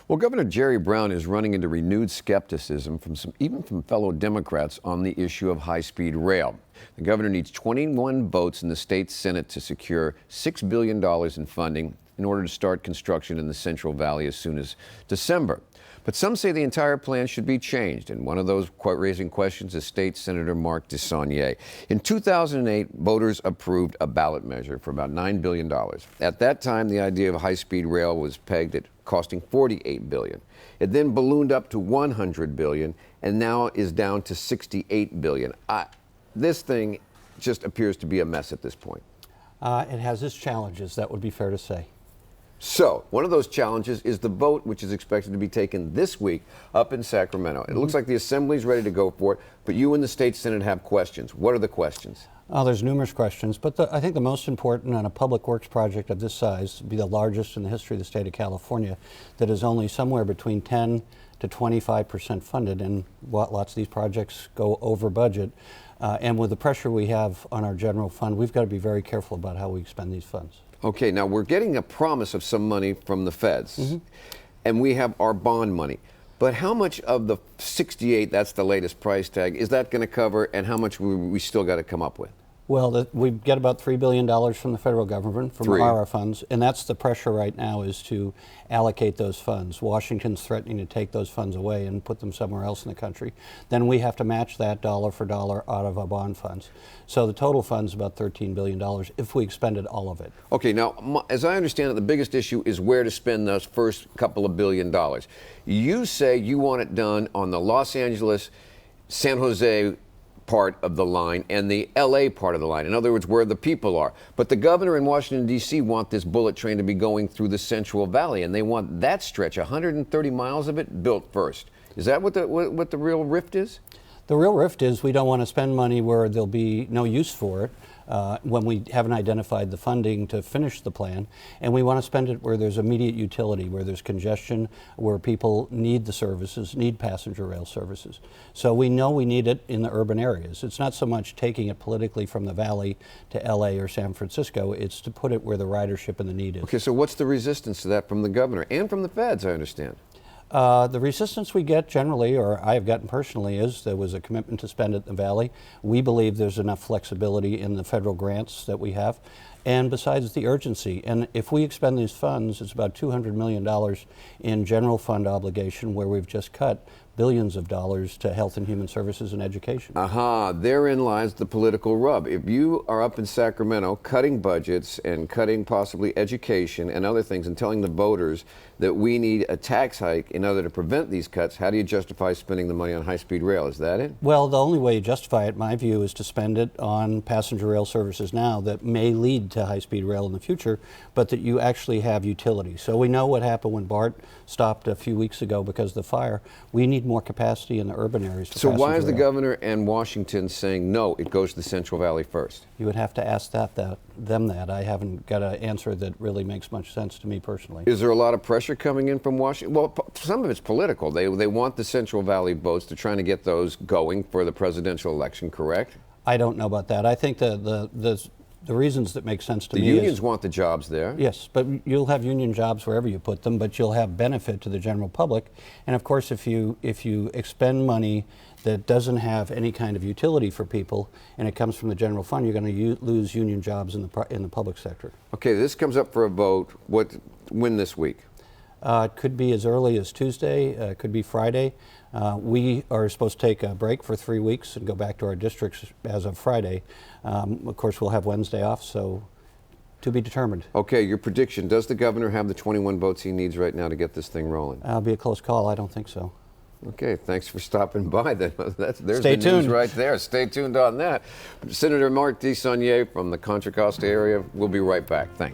Well, Governor Jerry Brown is running into renewed skepticism even from fellow Democrats on the issue of high-speed rail. The governor needs 21 votes in the state Senate to secure $6 billion in funding in order to start construction in the Central Valley as soon as December. But some say the entire plan should be changed, and one of those raising questions is State Senator Mark Desaulnier. In 2008, voters approved a ballot measure for about $9 billion. At that time, the idea of high-speed rail was pegged at costing $48 billion. It then ballooned up to $100 billion, and now is down to $68 billion. This thing just appears to be a mess at this point. It has its challenges, that would be fair to say. So, one of those challenges is the vote, which is expected to be taken this week up in Sacramento. It looks like the Assembly's ready to go for it, but you and the State Senate have questions. What are the questions? There's numerous questions, but I think the most important on a public works project of this size, be the largest in the history of the state of California, that is only somewhere between 10 to 25% funded, and lots of these projects go over budget. And with the pressure we have on our general fund, we've got to be very careful about how we spend these funds. Okay, now we're getting a promise of some money from the feds, and we have our bond money. But how much of the 68, that's the latest price tag, is that going to cover, and how much we still got to come up with? Well, we get about $3 billion from the federal government, from our funds, and that's the pressure right now, is to allocate those funds. Washington's threatening to take those funds away and put them somewhere else in the country. Then we have to match that dollar for dollar out of our bond funds. So the total fund's about $13 billion if we expended all of it. Okay, now, as I understand it, the biggest issue is where to spend those first couple of $1 billion. You say you want it done on the Los Angeles, San Jose part of the line and the LA part of the line. In other words, where the people are. But the governor in Washington, D.C. want this bullet train to be going through the Central Valley, and they want that stretch, 130 miles of it, built first. Is that what the real rift is? The real rift is we don't want to spend money where there'll be no use for it when we haven't identified the funding to finish the plan, and we want to spend it where there's immediate utility, where there's congestion, where people need the services, need passenger rail services. So we know we need it in the urban areas. It's not so much taking it politically from the valley to LA or San Francisco, it's to put it where the ridership and the need is. Okay, so what's the resistance to that from the governor and from the feds, I understand? The resistance we get generally, or I have gotten personally, is there was a commitment to spend it in the Valley. We believe there's enough flexibility in the federal grants that we have. And besides the urgency, and if we expend these funds, it's about $200 million in general fund obligation, where we've just cut billions of dollars to health and human services and education. Therein lies the political rub. If you are up in Sacramento cutting budgets and cutting possibly education and other things and telling the voters that we need a tax hike in order to prevent these cuts, how do you justify spending the money on high-speed rail? Is that it? Well, the only way you justify it, in my view, is to spend it on passenger rail services now that may lead to high-speed rail in the future, but that you actually have utility. So we know what happened when BART stopped a few weeks ago because of the fire. We need more capacity in the urban areas. So why is the governor and Washington saying no, it goes to the Central Valley first? You would have to ask them that. I haven't got an answer that really makes much sense to me personally. Is there a lot of pressure coming in from Washington? Well, some of it's political. They want the Central Valley votes. They're trying to get those going for the presidential election, correct? I don't know about that. I think the reasons that make sense to me is... The unions want the jobs there. Yes, but you'll have union jobs wherever you put them, but you'll have benefit to the general public. And of course, if you expend money that doesn't have any kind of utility for people, and it comes from the general fund, you're going to lose union jobs in the public sector. Okay, this comes up for a vote. When this week? It could be as early as Tuesday, it could be Friday. We are supposed to take a break for 3 weeks and go back to our districts as of Friday. Of course, we'll have Wednesday off, so to be determined. Okay, your prediction, does the governor have the 21 votes he needs right now to get this thing rolling? It'll be a close call. I don't think so. Okay, thanks for stopping by. There's Stay the tuned. news right there. Stay tuned on that. Senator Mark Desaulnier from the Contra Costa area. We'll be right back. Thanks.